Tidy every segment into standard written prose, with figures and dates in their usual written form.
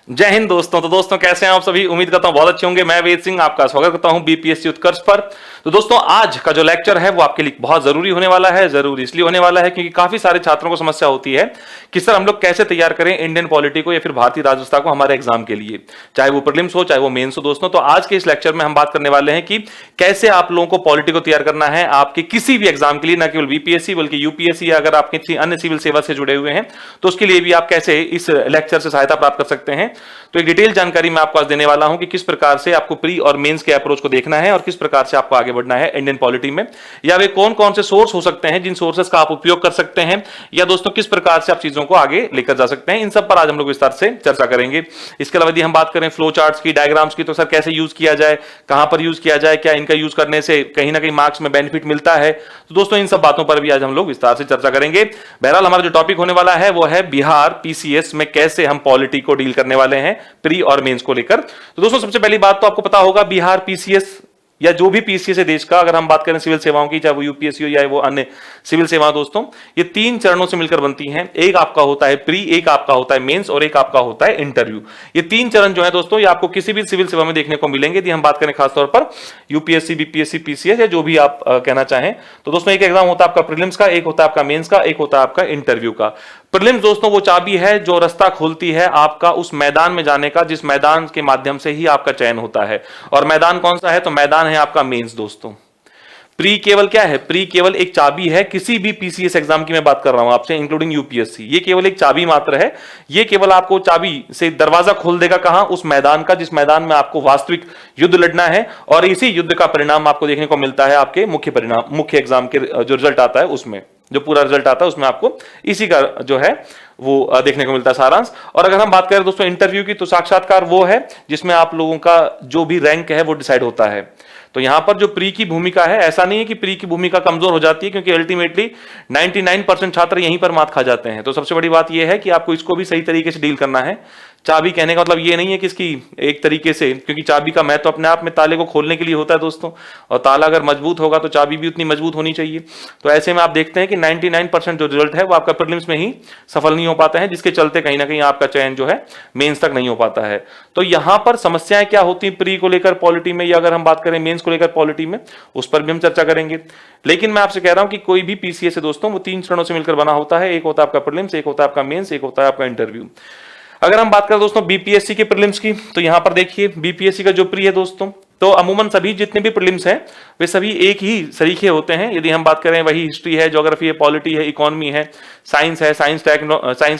जय हिंद दोस्तों। तो दोस्तों कैसे हैं आप सभी? उम्मीद करता हूं बहुत अच्छे होंगे। मैं वेद सिंह आपका स्वागत करता हूं बीपीएससी उत्कर्ष पर। तो दोस्तों आज का जो लेक्चर है वो आपके लिए बहुत जरूरी होने वाला है। जरूरी इसलिए होने वाला है क्योंकि काफी सारे छात्रों को समस्या होती है कि सर हम लोग कैसे तैयार करें इंडियन पॉलिटी को या फिर भारतीय राजव्यवस्था को हमारे एग्जाम के लिए, चाहे वो प्रीलिम्स हो चाहे वो मेंस हो। दोस्तों तो आज के इस लेक्चर में हम बात करने वाले हैं कि कैसे आप लोगों को पॉलिटी को तैयार करना है आपके किसी भी एग्जाम के लिए, न केवल बीपीएससी बल्कि यूपीएससी, अगर आप किसी अन्य सिविल सेवा से जुड़े हुए हैं तो उसके लिए भी आप कैसे इस लेक्चर से सहायता प्राप्त कर सकते हैं। तो एक डिटेल जानकारी मैं आपको आज देने वाला हूं कि किस प्रकार से आपको प्री और मेंस के अप्रोच को देखना है और किस प्रकार से आपको आगे बढ़ना है इंडियन पॉलिटी में, या वे कौन कौन से सोर्स हो सकते हैं जिन सोर्सेस का आप उपयोग कर सकते हैं, या दोस्तों किस प्रकार से आप चीजों को आगे लेकर जा सकते हैं। इन सब पर आज हम लोग विस्तार से चर्चा करेंगे। इसके अलावा यदि हम बात करें फ्लो चार्ट्स की, डायग्राम्स की, तो सर कैसे यूज किया जाए, कहां पर यूज किया जाए, क्या इनका यूज करने से कहीं ना कहीं मार्क्स में बेनिफिट मिलता है, तो दोस्तों इन सब बातों पर भी आज हम लोग विस्तार से चर्चा करेंगे। बहरहाल हमारा जो टॉपिक होने वाला है वो है बिहार पीसीएस में कैसे हम पॉलिटी को डील करने वाले हैं प्री और मेंस को लेकर। तो दोस्तों सबसे पहली बात तो आपको पता होगा बिहार पीसीएस या जो भी पीसीएस है देश का, अगर हम बात करें सिविल सेवाओं की, चाहे वो यूपीएससी हो या वो अन्य सिविल सेवा, दोस्तों ये तीन चरणों से मिलकर बनती हैं। एक आपका होता है प्री, एक आपका होता है मेंस और एक आपका होता है इंटरव्यू। ये तीन चरण जो है दोस्तों ये आपको किसी भी सिविल सेवा में देखने को मिलेंगे। यदि हम बात करें खासतौर पर यूपीएससी, बीपीएससी, पीसीएस या जो भी आप कहना चाहें, तो दोस्तों एक एग्जाम होता है आपका प्रीलिम्स का, एक होता है आपका मेंस का, एक होता है आपका इंटरव्यू का। प्रीलिम्स दोस्तों वो चाबी है जो रास्ता खोलती है आपका उस मैदान में जाने का जिस मैदान के माध्यम से ही आपका चयन होता है। और मैदान कौन सा है? तो मैदान है आपका मेंस। दोस्तों प्री केवल क्या है? प्री केवल एक चाबी है किसी भी पीसीएस एग्जाम की मैं बात कर रहा हूं आपसे, इंक्लूडिंग यूपीएससी। ये केवल एक चाबी मात्र है। ये केवल आपको चाबी से दरवाजा खोल देगा कहां? उस मैदान का जिस मैदान में आपको वास्तविक युद्ध लड़ना है। और इसी युद्ध का परिणाम आपको देखने को मिलता है आपके मुख्य परिणाम, मुख्य एग्जाम के जो रिजल्ट आता है उसमें, जो पूरा रिजल्ट आता है उसमें आपको इसी का जो है वो देखने को मिलता है सारांश। और अगर हम बात करें दोस्तों इंटरव्यू की, तो साक्षात्कार वो है जिसमें आप लोगों का जो भी रैंक है वो डिसाइड होता है। तो यहां पर जो प्री की भूमिका है, ऐसा नहीं है कि प्री की भूमिका कमजोर हो जाती है, क्योंकि अल्टीमेटली 99% छात्र यहीं पर मात खा जाते हैं। तो सबसे बड़ी बात यह है कि आपको इसको भी सही तरीके से डील करना है। चाबी कहने का मतलब ये नहीं है कि इसकी एक तरीके से, क्योंकि चाबी का महत्व अपने आप में ताले को खोलने के लिए होता है दोस्तों, और ताला अगर मजबूत होगा तो चाबी भी उतनी मजबूत होनी चाहिए। तो ऐसे में आप देखते हैं कि 99% जो रिजल्ट है वो आपका प्रीलिम्स में ही सफल नहीं हो पाता है, जिसके चलते कहीं ना कहीं आपका चयन जो है मेंस तक नहीं हो पाता है। तो यहां पर समस्याएं क्या होती हैं प्री को लेकर पॉलिटी में, या अगर हम बात करें मेंस को लेकर पॉलिटी में, उस पर भी हम चर्चा करेंगे। लेकिन मैं आपसे कह रहा हूं कि कोई भी पीसीएस है दोस्तों वो तीन चरणों से मिलकर बना होता है। एक होता है आपका प्रीलिम्स, एक होता है आपका मेंस, एक होता है आपका इंटरव्यू। अगर हम बात करें दोस्तों बीपीएससी के प्रीलिम्स की, तो यहां पर देखिए बीपीएससी का जो प्री है दोस्तों, तो अमूमन सभी जितने भी प्रीलिम्स हैं वे सभी एक ही सरीखे होते हैं। यदि हम बात करें वही हिस्ट्री है, ज्योग्राफी है, पॉलिटी है, इकोनॉमी है, साइंस है, साइंस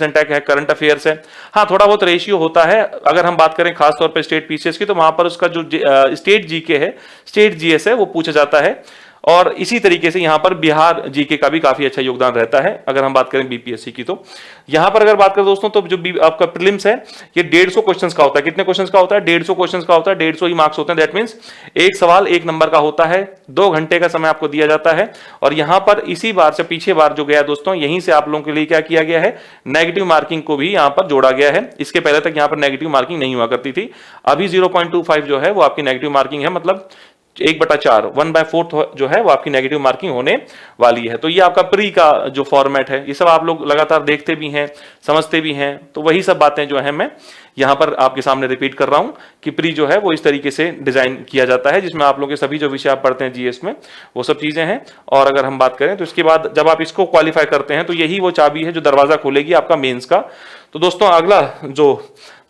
एंड टेक है, करंट अफेयर्स है। हाँ थोड़ा बहुत रेशियो होता है। अगर हम बात करें खासतौर पर स्टेट पीसीएस की, तो वहां पर उसका जो स्टेट जीके है, स्टेट जीएस है, वो पूछा जाता है। और इसी तरीके से यहां पर बिहार जीके का भी काफी अच्छा योगदान रहता है अगर हम बात करें बीपीएससी की। तो यहां पर अगर बात करें दोस्तों, तो जो आपका प्रीलिम्स है ये 150 क्वेश्चंस का होता है। कितने क्वेश्चंस का होता है? 150 क्वेश्चंस का होता है। 150 ही मार्क्स होते हैं। दैट मींस एक सवाल 1 नंबर का होता है। 2 घंटे का समय आपको दिया जाता है। और यहां पर इसी बार से पीछे बार जो गया दोस्तों, यहीं से आप लोगों के लिए क्या किया गया है, नेगेटिव मार्किंग को भी यहां पर जोड़ा गया है। इसके पहले तक यहां पर नेगेटिव मार्किंग नहीं हुआ करती थी। अभी 0.25 जो है वो आपकी नेगेटिव मार्किंग है, मतलब 1/4, 1/4 जो है वो आपकी नेगेटिव मार्किंग होने वाली है। तो ये आपका प्री का जो फॉर्मेट है, ये सब आप लोग लगातार देखते भी हैं, समझते भी हैं। तो वही सब बातें जो है मैं यहां पर आपके सामने रिपीट कर रहा हूं कि प्री जो है वो इस तरीके से डिजाइन किया जाता है, जिसमें आप लोग के सभी जो विषय आप पढ़ते हैं जीएस में वो सब चीजें हैं। और अगर हम बात करें तो इसके बाद जब आप इसको क्वालिफाई करते हैं तो यही वो चाबी है जो दरवाजा खोलेगी आपका मेंस का। तो दोस्तों अगला जो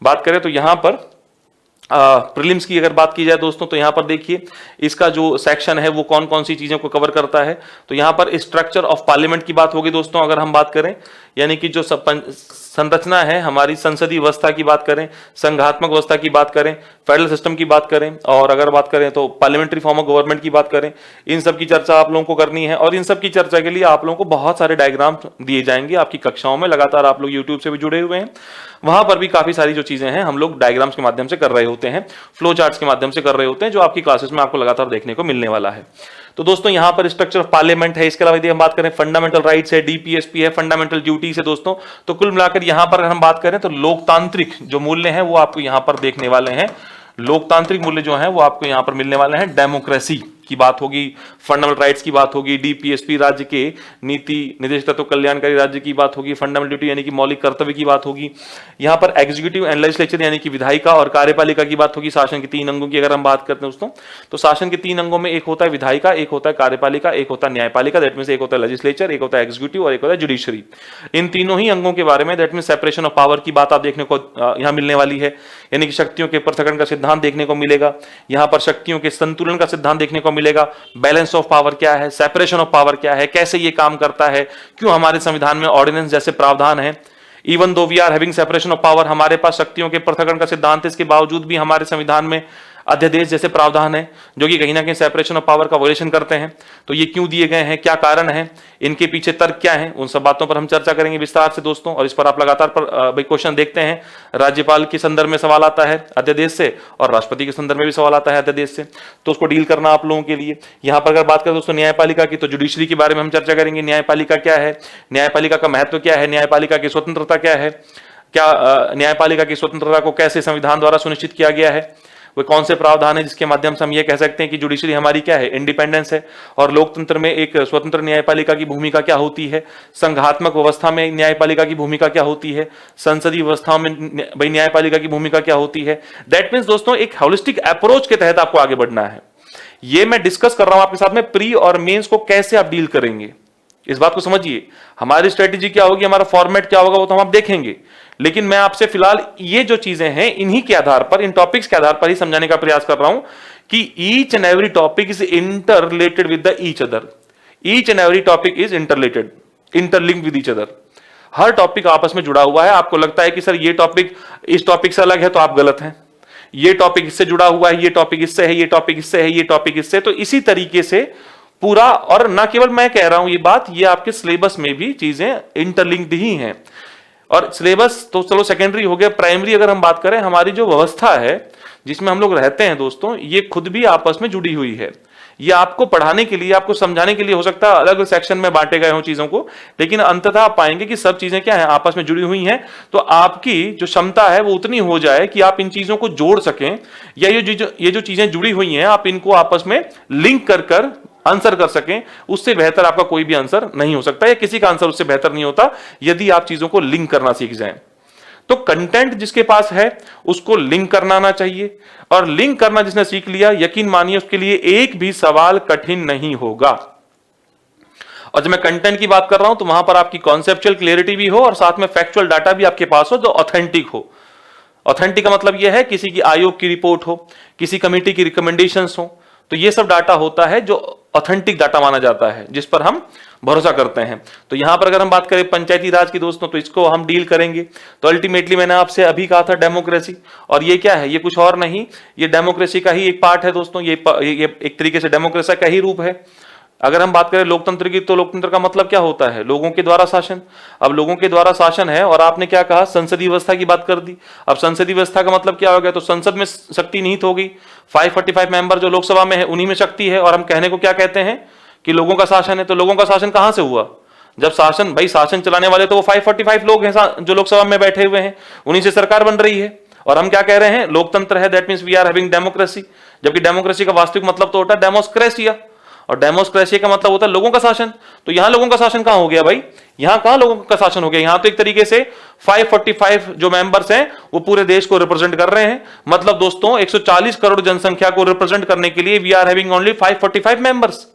बात करें तो यहां पर प्रीलिम्स की अगर बात की जाए दोस्तों, तो यहां पर देखिए इसका जो सेक्शन है वो कौन कौन सी चीजों को कवर करता है। तो यहां पर स्ट्रक्चर ऑफ पार्लियामेंट की बात होगी दोस्तों अगर हम बात करें, यानी कि जो संरचना है हमारी संसदीय व्यवस्था की बात करें, संघात्मक व्यवस्था की बात करें, फेडरल सिस्टम की बात करें, और अगर बात करें तो पार्लियामेंट्री फॉर्म ऑफ गवर्नमेंट की बात करें, इन सब की चर्चा आप लोगों को करनी है। और इन सब की चर्चा के लिए आप लोगों को बहुत सारे डायग्राम दिए जाएंगे आपकी कक्षाओं में। लगातार आप लोग यूट्यूब से भी जुड़े हुए हैं, वहां पर भी काफी सारी जो चीजें हैं हम लोग डायग्राम्स के माध्यम से कर रहे होते हैं, फ्लो चार्ट्स के माध्यम से कर रहे होते हैं, जो आपकी क्लासेस में आपको लगातार देखने को मिलने वाला है। तो दोस्तों यहां पर स्ट्रक्चर ऑफ पार्लियामेंट है। इसके अलावा यदि हम बात करें फंडामेंटल राइट्स है, डीपीएसपी है, फंडामेंटल ड्यूटीज है दोस्तों। तो कुल मिलाकर यहां पर अगर हम बात करें तो लोकतांत्रिक जो मूल्य हैं वो आपको यहां पर देखने वाले हैं। लोकतांत्रिक मूल्य जो है वो आपको यहां पर मिलने वाले हैं। डेमोक्रेसी की बात होगी, फंडामेंटल राइट्स की बात होगी, डीपीएसपी राज्य के नीति निर्देश तत्व कल्याणकारी राज्य की बात होगी, फंडामेंटल ड्यूटी यानी कि मौलिक कर्तव्य की बात होगी। यहाँ पर एग्जीक्यूटिव एंड लेजिस्लेचर यानी कि विधायिका और कार्यपालिका की बात होगी। शासन के 3 अंगों की अगर हम बात करते हैं दोस्तों, तो शासन के 3 अंगों में एक होता है विधायिका, एक होता है कार्यपालिका, एक होता है न्यायपालिका। दैट मींस एक होता है लेजिस्लेचर, एक होता है एग्जीक्यूटिव और एक होता है जुडिशरी। इन तीनों ही अंगों के बारे में that means separation of power की बात आप देखने को यहां मिलने वाली है, यानी कि शक्तियों के पृथक्करण का सिद्धांत देखने को मिलेगा। यहां पर शक्तियों के संतुलन का सिद्धांत देखने को मिलेगा। बैलेंस ऑफ पावर क्या है, सेपरेशन ऑफ पावर क्या है, कैसे ये काम करता है, क्यों हमारे संविधान में ऑर्डिनेंस जैसे प्रावधान है। Even though we are having separation of power, हमारे पास शक्तियों के पृथक्करण का सिद्धांत है, इसके बावजूद भी हमारे संविधान में अध्यादेश जैसे प्रावधान है जो कि कहीं ना कहीं सेपरेशन ऑफ पावर का वॉयलेशन करते हैं। तो ये क्यों दिए गए हैं, क्या कारण है, इनके पीछे तर्क क्या है, उन सब बातों पर हम चर्चा करेंगे विस्तार से दोस्तों। और इस पर आप लगातार भाई क्वेश्चन देखते हैं। राज्यपाल के संदर्भ में सवाल आता है अध्यादेश से, और राष्ट्रपति के संदर्भ में भी सवाल आता है अध्यादेश से, तो उसको डील करना आप लोगों के लिए। यहाँ पर अगर बात करें दोस्तों न्यायपालिका की, तो जुडिशरी के बारे में हम चर्चा करेंगे। न्यायपालिका क्या है, न्यायपालिका का महत्व क्या है, न्यायपालिका की स्वतंत्रता क्या है, क्या न्यायपालिका की स्वतंत्रता को कैसे संविधान द्वारा सुनिश्चित किया गया है, वो कौन से प्रावधान है जिसके माध्यम से हम ये कह सकते हैं कि जुडिशरी हमारी क्या है, इंडिपेंडेंस है। और लोकतंत्र में एक स्वतंत्र न्यायपालिका की भूमिका क्या होती है, संघात्मक व्यवस्था में न्यायपालिका की भूमिका क्या होती है, संसदीय व्यवस्था में भाई न्यायपालिका की भूमिका क्या होती है। दैट मीन्स दोस्तों एक होलिस्टिक अप्रोच के तहत आपको आगे बढ़ना है। ये मैं डिस्कस कर रहा हूं आपके साथ में, प्री और मेंस को कैसे आप डील करेंगे, इस बात को समझिए। हमारी स्ट्रेटेजी क्या होगी, हमारा फॉर्मेट क्या होगा, वो तो हम आप देखेंगे। लेकिन मैं आपसे फिलहाल ये जो चीजें हैं इन्हीं के आधार पर, इन टॉपिक्स के आधार पर ही समझाने का प्रयास कर रहा हूं कि each and every topic is inter related with the each other. Each and every topic is interrelated, interlinked with each other. Her topic आपस में जुड़ा हुआ है। आपको लगता है कि सर ये टॉपिक इस टॉपिक से अलग है, तो आप गलत हैं। ये टॉपिक इससे जुड़ा हुआ है, ये टॉपिक इससे है, ये टॉपिक इससे है, ये टॉपिक इससे। तो इसी तरीके से पूरा, और ना केवल मैं कह रहा हूं ये बात, ये आपके सिलेबस में भी चीजें इंटरलिंक्ड ही हैं। और सिलेबस तो चलो सेकेंडरी हो गया, प्राइमरी अगर हम बात करें, हमारी जो व्यवस्था है जिसमें हम लोग रहते हैं दोस्तों, ये खुद भी आपस में जुड़ी हुई है। ये आपको पढ़ाने के लिए, आपको समझाने के लिए हो सकता है अलग सेक्शन में बांटे गए हों चीजों को, लेकिन अंततः आप पाएंगे कि सब चीजें क्या है, आपस में जुड़ी हुई हैं। तो आपकी जो क्षमता है वो उतनी हो जाए कि आप इन चीजों को जोड़ सकें, या ये जो चीजें जुड़ी हुई हैं आप इनको आपस में लिंक कर आंसर कर सकें। उससे बेहतर आपका कोई भी आंसर नहीं हो सकता, या किसी का आंसर उससे बेहतर नहीं होता यदि आप चीजों को लिंक करना सीख जाएं। तो कंटेंट जिसके पास है उसको लिंक करना आना चाहिए, और लिंक करना जिसने सीख लिया, यकीन मानिए उसके लिए एक भी सवाल कठिन नहीं होगा। और जब मैं कंटेंट की बात कर रहा हूं तो वहां पर आपकी कॉन्सेप्चुअल क्लियरिटी भी हो और साथ में फैक्चुअल डाटा भी आपके पास हो जो ऑथेंटिक हो। ऑथेंटिक का मतलब यह है किसी की आयोग की रिपोर्ट हो, किसी कमेटी की रिकमेंडेशंस हो, तो ये सब डाटा होता है जो ऑथेंटिक डाटा माना जाता है, जिस पर हम भरोसा करते हैं। तो यहां पर अगर हम बात करें पंचायती राज की दोस्तों, तो इसको हम डील करेंगे। तो अल्टीमेटली मैंने आपसे अभी कहा था डेमोक्रेसी, और ये क्या है, ये कुछ और नहीं, ये डेमोक्रेसी का ही एक पार्ट है दोस्तों। ये एक तरीके से डेमोक्रेसी का ही रूप है। अगर हम बात करें लोकतंत्र की, तो लोकतंत्र का मतलब क्या होता है, लोगों के द्वारा शासन। अब लोगों के द्वारा शासन है, और आपने क्या कहा, संसदीय व्यवस्था की बात कर दी। अब संसदीय व्यवस्था का मतलब क्या हो गया, तो संसद में शक्ति निहित हो गई। 545 मेंबर जो लोकसभा में है उन्हीं में शक्ति है, और हम कहने को क्या कहते हैं कि लोगों का शासन है। तो लोगों का शासन कहां से हुआ, जब शासन, भाई शासन चलाने वाले तो वो 545 लोग हैं जो लोकसभा में बैठे हुए हैं, उन्हीं से सरकार बन रही है। और हम क्या कह रहे हैं, लोकतंत्र है, that means we are having democracy. जबकि डेमोक्रेसी का वास्तविक मतलब तो होता है डेमोक्रेसिया, और डेमोक्रेसी का मतलब होता है लोगों का शासन। तो यहां लोगों का शासन कहां हो गया भाई, यहां कहां लोगों का शासन हो गया, यहां तो एक तरीके से 545 जो मेंबर्स हैं वो पूरे देश को रिप्रेजेंट कर रहे हैं। मतलब दोस्तों 140 करोड़ जनसंख्या को रिप्रेजेंट करने के लिए we are having only 545 members.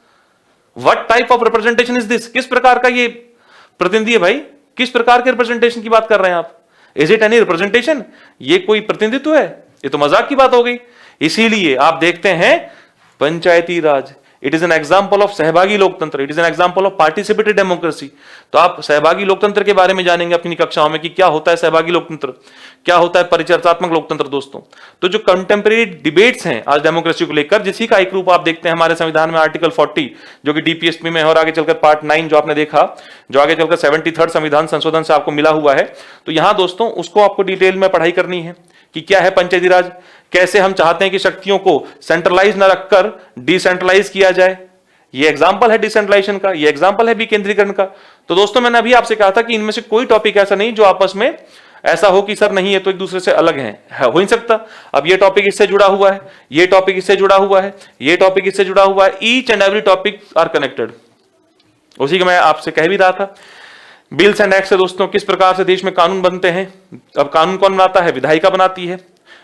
What type of representation is this, किस प्रकार का ये प्रतिनिधि है भाई, किस प्रकार के रिप्रेजेंटेशन की बात कर रहे हैं आप, इज इट एनी रिप्रेजेंटेशन, ये कोई प्रतिनिधित्व है, ये तो मजाक की बात हो गई। इसीलिए आप देखते हैं Panchayati Raj, it is an example of सहभागी लोकतंत्र, it is an example of participatory democracy. तो आप सहभागी लोकतंत्र के बारे में जानेंगे अपनी कक्षाओं में कि क्या होता है सहभागी लोकतंत्र, क्या होता है परिचर्चात्मक लोकतंत्र दोस्तों। तो जो कंटेम्प्रेरी डिबेट्स हैं आज डेमोक्रेसी को लेकर, जिसी का एक रूप आप देखते हैं हमारे संविधान में आर्टिकल 40 जो कि डीपीएसपी में है, और आगे चलकर पार्ट 9 जो आपने देखा, जो आगे चलकर 73rd संविधान संशोधन से आपको मिला हुआ है। तो यहां दोस्तों उसको आपको डिटेल में पढ़ाई करनी है कि क्या है पंचायती राज, कैसे हम चाहते हैं कि शक्तियों को सेंट्रलाइज न रखकर डिसेंट्रलाइज किया जाए। ये एग्जांपल है डिसेंट्रलाइजेशन का, ये एग्जांपल है विकेंद्रीकरण का। तो दोस्तों मैंने अभी आपसे कहा था कि इनमें से कोई टॉपिक ऐसा नहीं जो आपस में ऐसा हो कि सर नहीं है तो एक दूसरे से अलग है हो नहीं सकता। अब ये टॉपिक इससे जुड़ा हुआ है, ये टॉपिक इससे जुड़ा हुआ है, ये टॉपिक इससे जुड़ा हुआ है, each and every topic are connected. उसी को मैं आपसे कह भी रहा था। बिल्स एंड एक्ट से दोस्तों किस प्रकार से देश में कानून बनते हैं। अब कानून कौन बनाता है? विधायिका बनाती है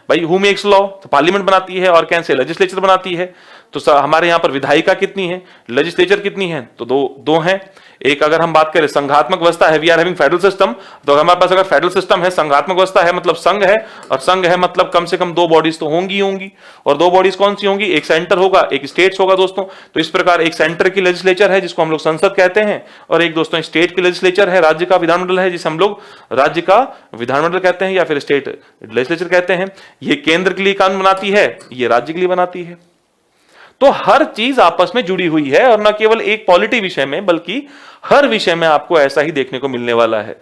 भाई। Who makes law? तो पार्लियामेंट बनाती है। और कैसे? लेजिस्लेचर बनाती है। तो हमारे यहां पर विधायिका कितनी है, लेजिस्लेचर कितनी है? तो दो हैं। एक अगर हम बात करें संघात्मक व्यवस्था है, we are having federal system, तो हमारे पास अगर फेडरल सिस्टम है, संघात्मक व्यवस्था है मतलब संघ है, और संघ है मतलब कम से कम 2 बॉडीज तो होंगी होंगी। और 2 बॉडीज कौन सी होंगी? एक सेंटर होगा, एक स्टेट्स होगा दोस्तों। तो इस प्रकार एक सेंटर की लेजिस्लेचर है जिसको हम लोग संसद कहते हैं, और एक दोस्तों स्टेट की लेजिस्लेचर है, राज्य का विधानमंडल है जिसे हम लोग राज्य का विधानमंडल कहते हैं या फिर स्टेट लेजिस्लेचर कहते हैं। ये केंद्र के लिए कानून बनाती है, ये राज्य के लिए बनाती है। तो हर चीज आपस में जुड़ी हुई है, और न केवल एक पॉलिटी विषय में बल्कि हर विषय में आपको ऐसा ही देखने को मिलने वाला है।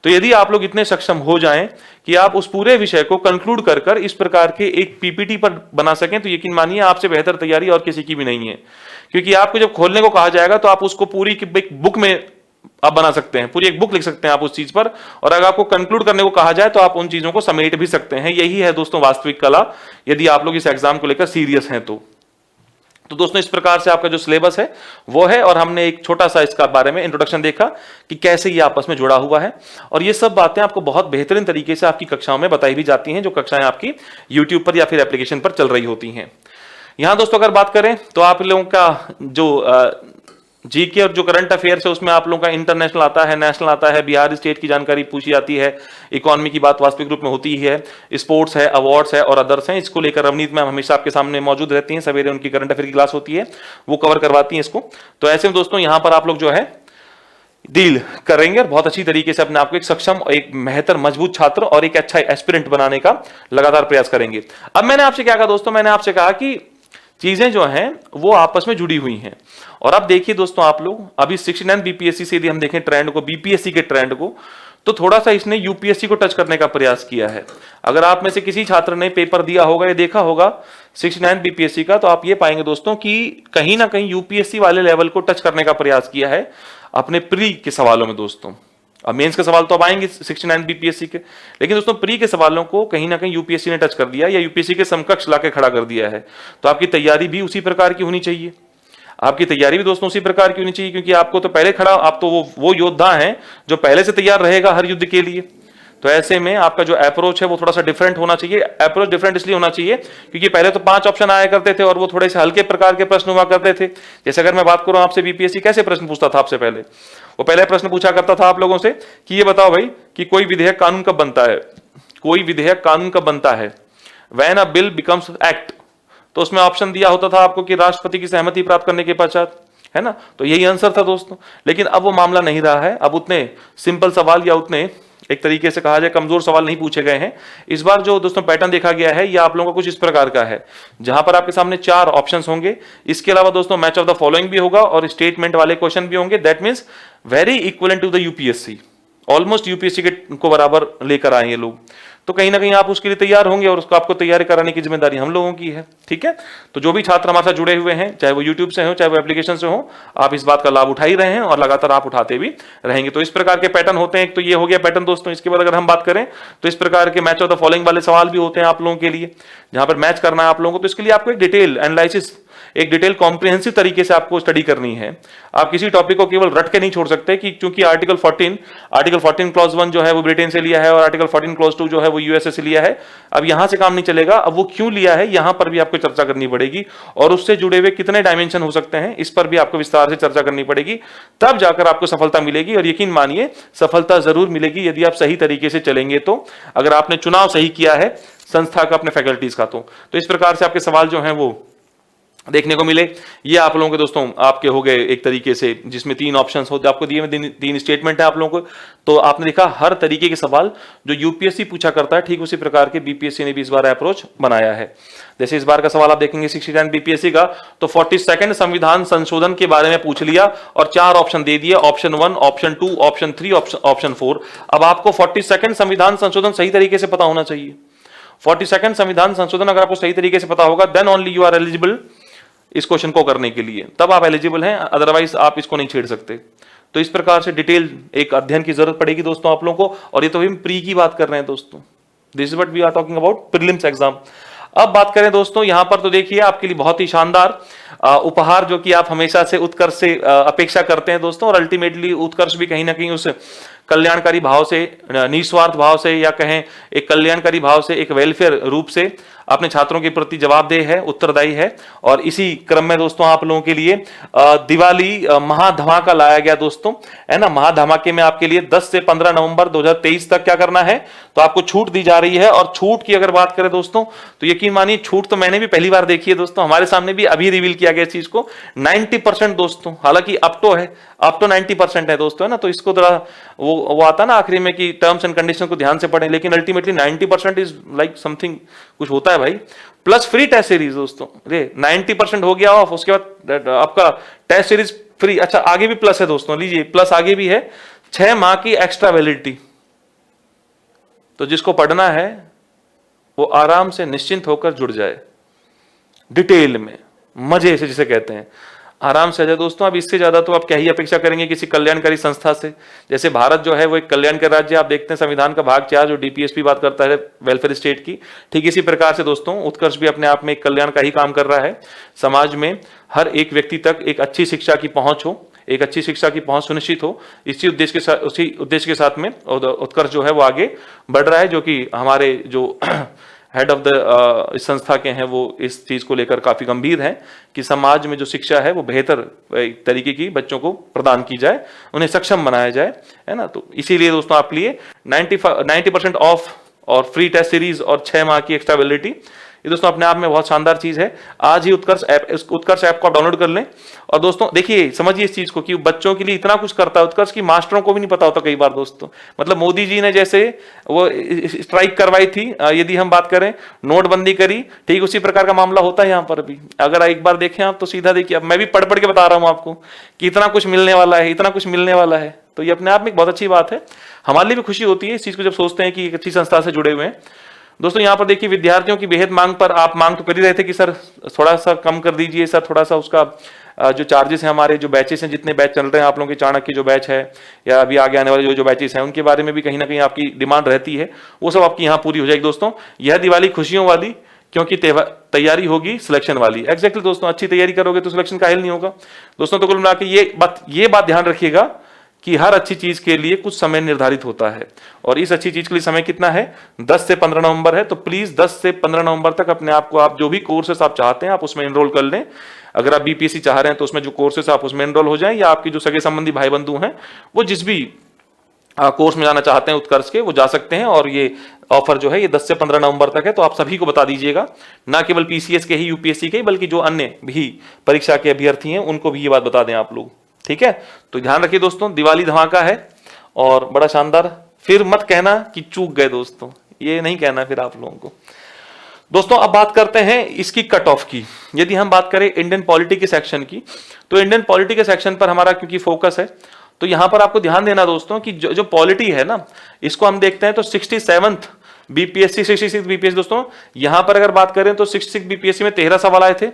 तो यदि आप लोग इतने सक्षम हो जाएं कि आप उस पूरे विषय को कंक्लूड कर कर इस प्रकार के एक पीपीटी पर बना सकें, तो यकीन मानिए आपसे बेहतर तैयारी और किसी की भी नहीं है। क्योंकि आपको जब खोलने को कहा जाएगा तो आप उसको पूरी एक बुक में आप बना सकते हैं, पूरी एक बुक लिख सकते हैं आप उस चीज पर, और अगर आपको कंक्लूड करने को कहा जाए तो आप उन चीजों को समेट भी सकते हैं। यही है दोस्तों वास्तविक कला, यदि आप लोग इस एग्जाम को लेकर सीरियस हैं तो दोस्तों इस प्रकार से आपका जो सिलेबस है वो है, और हमने एक छोटा सा इसका बारे में इंट्रोडक्शन देखा कि कैसे ये आपस में जुड़ा हुआ है। और ये सब बातें आपको बहुत बेहतरीन तरीके से आपकी कक्षाओं में बताई भी जाती हैं, जो कक्षाएं आपकी यूट्यूब पर या फिर एप्लीकेशन पर चल रही होती हैं। यहां दोस्तों अगर बात करें तो आप लोगों का जो जीके और जो करंट अफेयर्स है उसमें आप लोगों का इंटरनेशनल आता है, नेशनल आता है, बिहार स्टेट की जानकारी पूछी जाती है, इकोनॉमी की बात वास्तविक रूप में होती ही है, स्पोर्ट्स है, अवार्ड्स है और अदर्स हैं। इसको लेकर रवनीत मैम हमेशा आपके सामने मौजूद रहती हैं, सवेरे उनकी करंट अफेयर की क्लास होती है, वो कवर करवाती हैं इसको। तो ऐसे में दोस्तों यहाँ पर आप लोग जो है डील करेंगे और बहुत अच्छी तरीके से अपने आप को एक सक्षम, एक बेहतर मजबूत छात्र और एक अच्छा एस्पिरेंट बनाने का लगातार प्रयास करेंगे। अब मैंने आपसे क्या कहा दोस्तों, मैंने आपसे कहा कि चीजें जो हैं वो आपस में जुड़ी हुई हैं। और अब देखिए दोस्तों आप लोग अभी 69 बीपीएससी से यदि हम देखें ट्रेंड को, बीपीएससी के ट्रेंड को, तो थोड़ा सा इसने यूपीएससी को टच करने का प्रयास किया है। अगर आप में से किसी छात्र ने पेपर दिया होगा या देखा होगा 69 बीपीएससी का, तो आप ये पाएंगे दोस्तों कि कहीं ना कहीं यूपीएससी वाले लेवल को टच करने का प्रयास किया है अपने प्री के सवालों में दोस्तों। अब मेंस के सवाल तो अब आएंगे 69 बीपीएससी के, लेकिन दोस्तों प्री के सवालों को कहीं ना कहीं यूपीएससी ने टच कर दिया या यूपीएससी के समकक्ष लाके खड़ा कर दिया है। तो आपकी तैयारी भी उसी प्रकार की होनी चाहिए, आपकी तैयारी भी दोस्तों उसी प्रकार की होनी चाहिए, क्योंकि आपको तो पहले खड़ा, आप तो वो योद्धा हैं जो पहले से तैयार रहेगा हर युद्ध के लिए। तो ऐसे में आपका जो अप्रोच है वो थोड़ा सा डिफरेंट होना चाहिए। अप्रोच डिफरेंट इसलिए होना चाहिए क्योंकि पहले तो 5 ऑप्शन आया करते थे और वो थोड़े से हल्के प्रकार के प्रश्न हुआ करते थे। जैसे अगर मैं बात करूं आपसे, बीपीएससी कैसे प्रश्न पूछता था आपसे पहले, वो पहले प्रश्न पूछा करता था आप लोगों से कि ये बताओ भाई कि कोई विधेयक कानून कब बनता है, कोई विधेयक कानून कब बनता है, when a bill becomes act. तो उसमें ऑप्शन दिया होता था आपको कि राष्ट्रपति की सहमति प्राप्त करने के पश्चात, है ना। तो यही आंसर था दोस्तों। लेकिन अब वो मामला नहीं रहा है, अब उतने सिंपल सवाल या उतने एक तरीके से कहा जाए कमजोर सवाल नहीं पूछे गए हैं। इस बार जो दोस्तों पैटर्न देखा गया है ये आप लोगों को कुछ इस प्रकार का है, जहां पर आपके सामने 4 ऑप्शंस होंगे। इसके अलावा दोस्तों मैच ऑफ द फॉलोइंग भी होगा और स्टेटमेंट वाले क्वेश्चन भी होंगे। That means very equivalent to the UPSC, almost UPSC के को बराबर लेकर आए ये लोग। तो कहीं ना कहीं आप उसके लिए तैयार होंगे और उसको आपको तैयारी कराने की जिम्मेदारी हम लोगों की है, ठीक है। तो जो भी छात्र हमारे साथ जुड़े हुए हैं, चाहे वो यूट्यूब से हो चाहे वो एप्लीकेशन से हो, आप इस बात का लाभ उठा ही रहे हैं और लगातार आप उठाते भी रहेंगे। तो इस प्रकार के पैटर्न होते हैं। एक तो ये हो गया पैटर्न दोस्तों। इसके बाद अगर हम बात करें तो इस प्रकार के मैच ऑफ द फॉलोइंग वाले सवाल भी होते हैं आप लोगों के लिए, जहां पर मैच करना है आप लोगों को। तो इसके लिए आपको एक डिटेल एनालिसिस, एक डिटेल कॉम्प्रिहेंसिव तरीके से आपको स्टडी करनी है। आप किसी टॉपिक को केवल रट के नहीं छोड़ सकते कि क्योंकि आर्टिकल 14 क्लॉज 1 जो है वो ब्रिटेन से लिया है और आर्टिकल 14 क्लॉज 2 जो है वो यूएसए से लिया है। अब यहां से काम नहीं चलेगा, अब वो क्यों लिया है यहां पर भी आपको चर्चा करनी पड़ेगी, और उससे जुड़े हुए कितने डायमेंशन हो सकते हैं इस पर भी आपको विस्तार से चर्चा करनी पड़ेगी। तब जाकर आपको सफलता मिलेगी, और यकीन मानिए सफलता जरूर मिलेगी यदि आप सही तरीके से चलेंगे। तो अगर आपने चुनाव सही किया है संस्था का, अपने फैकल्टीज का, तो इस प्रकार से आपके सवाल जो हैं वो देखने को मिले। ये आप लोगों के दोस्तों आपके हो गए एक तरीके से, जिसमें 3 ऑप्शंस होते आपको दिए, 3 स्टेटमेंट है आप लोगों को। तो आपने देखा हर तरीके के सवाल जो यूपीएससी पूछा करता है, ठीक उसी प्रकार के बीपीएससी ने भी इस बार अप्रोच बनाया है। जैसे इस बार का सवाल आप देखेंगे 69 बीपीएससी का, तो 42 संविधान संशोधन के बारे में पूछ लिया और 4 ऑप्शन दे दिए, ऑप्शन 1, ऑप्शन 2, ऑप्शन 3, ऑप्शन 4। अब आपको 42 संविधान संशोधन सही तरीके से पता होना चाहिए। 42 संविधान संशोधन अगर आपको सही तरीके से पता होगा, then only you are eligible इस क्वेश्चन को करने के लिए, तब आप एलिजिबल हैं, अदरवाइज आप इसको नहीं छेड़ सकते। तो इस प्रकार से डिटेल एक अध्ययन की जरूरत पड़ेगी दोस्तों आप लोगों को। और ये तो हम प्री की बात कर रहे हैं दोस्तों, this is what we are talking about prelims exam. अब बात करें दोस्तों यहां पर तो देखिए आपके लिए बहुत ही शानदार उपहार जो कि आप हमेशा से उत्कर्ष से अपेक्षा करते हैं दोस्तों, और अल्टीमेटली उत्कर्ष भी कहीं ना कहीं उस कल्याणकारी भाव से, निस्वार्थ भाव से, या कहें एक कल्याणकारी भाव से, एक वेलफेयर रूप से अपने छात्रों के प्रति जवाबदेह है, उत्तरदायी है। और इसी क्रम में दोस्तों आप लोगों के लिए दिवाली महाधमाका लाया गया दोस्तों, है ना। महाधमाके में आपके लिए 10 से 15 नवंबर 2023 तक क्या करना है, तो आपको छूट दी जा रही है। और छूट की अगर बात करें दोस्तों तो यकीन मानिए छूट तो मैंने भी पहली बार देखी है दोस्तों, हमारे सामने भी अभी रिवील किया गया इस चीज को। 90% दोस्तों, हालांकि अब तो 90% है दोस्तों, है ना। तो इसको थोड़ा वो आता ना आखिरी में कि टर्म्स एंड कंडीशन को ध्यान से पढ़ें, लेकिन अल्टीमेटली 90% इज लाइक समथिंग, कुछ होता है भाई। प्लस फ्री टेस्ट सीरीज दोस्तों, 90% हो गया ऑफ, उसके बाद आपका टेस्ट सीरीज फ्री। अच्छा आगे भी प्लस है दोस्तों, लीजिए प्लस आगे भी है, 6 माह की एक्स्ट्रा वैलिडिटी। तो जिसको पढ़ना है वो आराम से निश्चिंत होकर जुड़ जाए, डिटेल में मजे से जिसे कहते हैं, आराम से आ जाए दोस्तों। अब इससे ज्यादा तो आप क्या ही अपेक्षा करेंगे किसी कल्याणकारी संस्था से। जैसे भारत जो है वो एक कल्याणकारी राज्य, आप देखते हैं संविधान का भाग 4 जो डीपीएसपी बात करता है वेलफेयर स्टेट की, ठीक इसी प्रकार से दोस्तों उत्कर्ष भी अपने आप में एक कल्याण का ही काम कर रहा है। समाज में हर एक व्यक्ति तक एक अच्छी शिक्षा की पहुंच हो, एक अच्छी शिक्षा की पहुंच सुनिश्चित हो, उसी उद्देश्य के साथ में उत्कर्ष जो है वो आगे बढ़ रहा है, जो कि हमारे जो हेड ऑफ द इस संस्था के हैं वो इस चीज को लेकर काफी गंभीर हैं कि समाज में जो शिक्षा है वो बेहतर तरीके की बच्चों को प्रदान की जाए, उन्हें सक्षम बनाया जाए, है ना। तो इसीलिए दोस्तों आपके लिए 90% ऑफ और फ्री टेस्ट सीरीज और 6 माह की एक्स्ट्रा वैलिडिटी, ये दोस्तों अपने आप में बहुत शानदार चीज है। आज ही उत्कर्ष ऐप को आप डाउनलोड कर लें। और दोस्तों देखिए समझिए इस चीज को कि बच्चों के लिए इतना कुछ करता है उत्कर्ष की मास्टरों को भी नहीं पता होता कई बार दोस्तों। मतलब मोदी जी ने जैसे वो स्ट्राइक करवाई थी, यदि हम बात करें नोटबंदी करी, ठीक उसी प्रकार का मामला होता है यहाँ पर भी। अगर एक बार देखें आप तो सीधा देखिए, अब मैं भी पढ़ पढ़ के बता रहा हूँ आपको कि इतना कुछ मिलने वाला है, इतना कुछ मिलने वाला है। तो ये अपने आप में एक बहुत अच्छी बात है, हमारे लिए भी खुशी होती है इस चीज को जब सोचते हैं कि एक अच्छी संस्था से जुड़े हुए हैं। दोस्तों यहाँ पर देखिए विद्यार्थियों की बेहद मांग पर आप मांग तो कर ही रहे थे कि सर थोड़ा सा कम कर दीजिए सर, थोड़ा सा उसका जो चार्जेस हैं, हमारे जो बैचेस हैं, जितने बैच चल रहे हैं आप लोगों के चाणक्य जो बैच है या अभी आगे आने वाले जो बैचेस हैं, उनके बारे में भी कहीं ना कहीं आपकी डिमांड रहती है, वो सब आपकी यहाँ पूरी हो जाएगी दोस्तों। यह दिवाली खुशियों वाली, क्योंकि तैयारी होगी सिलेक्शन वाली। एग्जैक्टली दोस्तों, अच्छी तैयारी करोगे तो सिलेक्शन काहिल नहीं होगा दोस्तों। तो कुल मिला के ये बात ध्यान रखिएगा कि हर अच्छी चीज के लिए कुछ समय निर्धारित होता है, और इस अच्छी चीज के लिए समय कितना है, 10 से 15 नवंबर है। तो प्लीज 10 से 15 नवंबर तक अपने आप को, आप जो भी कोर्सेस आप चाहते हैं आप उसमें एनरोल कर लें। अगर आप बीपीएससी चाह रहे हैं तो उसमें जो कोर्सेस आप उसमें एनरोल हो जाएं, या आपके जो सगे संबंधी भाई बंधु हैं वो जिस भी कोर्स में जाना चाहते हैं उत्कर्ष के, वो जा सकते हैं। और ये ऑफर जो है ये 10 से 15 नवंबर तक है, तो आप सभी को बता दीजिएगा, ना केवल पीसीएस के ही, यूपीएससी के ही, बल्कि जो अन्य भी परीक्षा के अभ्यर्थी हैं उनको भी ये बात बता दें आप लोग, ठीक है। तो ध्यान रखिए दोस्तों, दिवाली धमाका है और बड़ा शानदार। फिर मत कहना कि चूक गए दोस्तों, ये नहीं कहना फिर आप लोगों को। दोस्तों अब बात करते हैं इसकी कट ऑफ की। यदि हम बात करें इंडियन पॉलिटी के सेक्शन की, तो इंडियन पॉलिटी के सेक्शन पर हमारा क्योंकि फोकस है, तो यहां पर आपको ध्यान देना दोस्तों कि जो पॉलिटी है ना, इसको हम देखते हैं तो 67th बीपीएससी 66 बीपीएससी दोस्तों, यहां पर अगर बात करें तो 66 बीपीएससी में 13 सवाल आए थे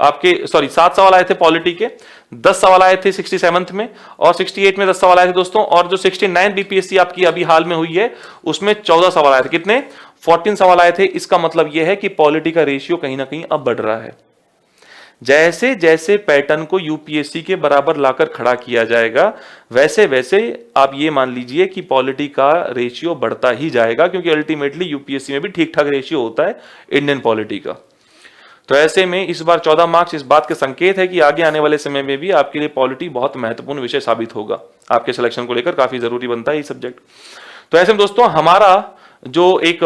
आपके, 7 सवाल आए थे पॉलिटी के, 10 सवाल आए थे 67th में, और 68 में 10 सवाल आए थे दोस्तों। और जो 69 बीपीएससी आपकी अभी हाल में हुई है उसमें 14 सवाल आए थे। कितने? 14 सवाल आए थे। इसका मतलब यह है कि पॉलिटी का रेशियो कहीं ना कहीं अब बढ़ रहा है। जैसे जैसे पैटर्न को यूपीएससी के बराबर लाकर खड़ा किया जाएगा, वैसे वैसे आप ये मान लीजिए कि पॉलिटी का रेशियो बढ़ता ही जाएगा, क्योंकि अल्टीमेटली यूपीएससी में भी ठीक ठाक रेशियो होता है इंडियन पॉलिटी का। तो ऐसे में इस बार 14 मार्क्स इस बात के संकेत है कि आगे आने वाले समय में भी आपके लिए पॉलिटी बहुत महत्वपूर्ण विषय साबित होगा, आपके सिलेक्शन को लेकर काफी जरूरी बनता है ये सब्जेक्ट। तो ऐसे में दोस्तों हमारा जो एक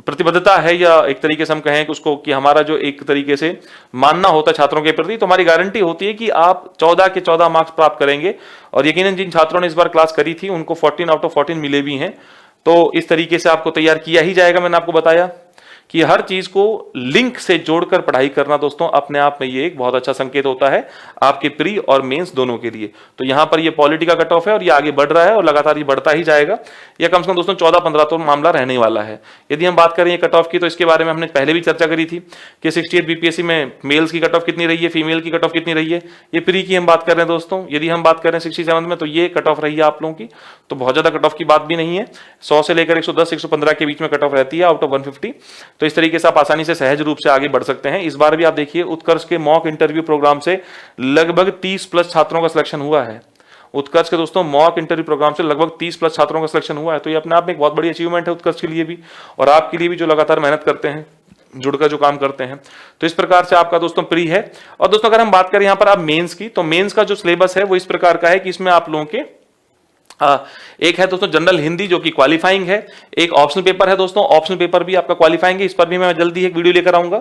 प्रतिबद्धता है, या एक तरीके से हम कहें कि उसको, कि हमारा जो एक तरीके से मानना होता है छात्रों के प्रति, तो हमारी गारंटी होती है कि आप 14 के 14 मार्क्स प्राप्त करेंगे। और यकीनन जिन छात्रों ने इस बार क्लास करी थी उनको 14 आउट ऑफ 14 मिले भी हैं। तो इस तरीके से आपको तैयार किया ही जाएगा। मैंने आपको बताया कि हर चीज को लिंक से जोड़कर पढ़ाई करना दोस्तों अपने आप में ये एक बहुत अच्छा संकेत होता है आपके प्री और मेंस दोनों के लिए। तो यहाँ पर ये पॉलिटी का कट ऑफ है और ये आगे बढ़ रहा है और लगातार ये बढ़ता ही जाएगा। यह कम से कम दोस्तों 14-15 तो मामला रहने वाला है। यदि हम बात करें ये कट ऑफ की, तो इसके बारे में हमने पहले भी चर्चा करी थी कि 68 बीपीएससी में मेल्स की कट ऑफ कितनी रही है, फीमेल की कट ऑफ कितनी रही है। ये प्री की हम बात कर रहे हैं दोस्तों। यदि हम बात करें 67 में, तो ये कट ऑफ रही है आप लोगों की, तो बहुत ज्यादा कट ऑफ की बात भी नहीं है। 100 से लेकर 110 115 के बीच में कट ऑफ रहती है आउट ऑफ 150। तो इस तरीके से आप आसानी से सहज रूप से आगे बढ़ सकते हैं। इस बार भी आप देखिए उत्कर्ष के मॉक इंटरव्यू प्रोग्राम से लगभग 30 प्लस छात्रों का सिलेक्शन हुआ है। उत्कर्ष के दोस्तों मॉक इंटरव्यू प्रोग्राम से लगभग 30 प्लस छात्रों का सिलेक्शन हुआ है। तो ये अपने आप में एक बहुत बड़ी अचीवमेंट है उत्कर्ष के लिए भी और आपके लिए भी, जो लगातार मेहनत करते हैं, जुड़कर जो काम करते हैं। तो इस प्रकार से आपका दोस्तों प्री है। और दोस्तों अगर हम बात करें यहाँ पर आप मेंस की, तो मेंस का जो सिलेबस है वो इस प्रकार का है कि इसमें आप लोगों के एक है दोस्तों जनरल हिंदी जो कि क्वालिफाइंग है, एक ऑप्शनल पेपर है दोस्तों, ऑप्शनल पेपर भी आपका क्वालिफाइंग है। इस पर भी मैं जल्दी एक वीडियो लेकर आऊंगा,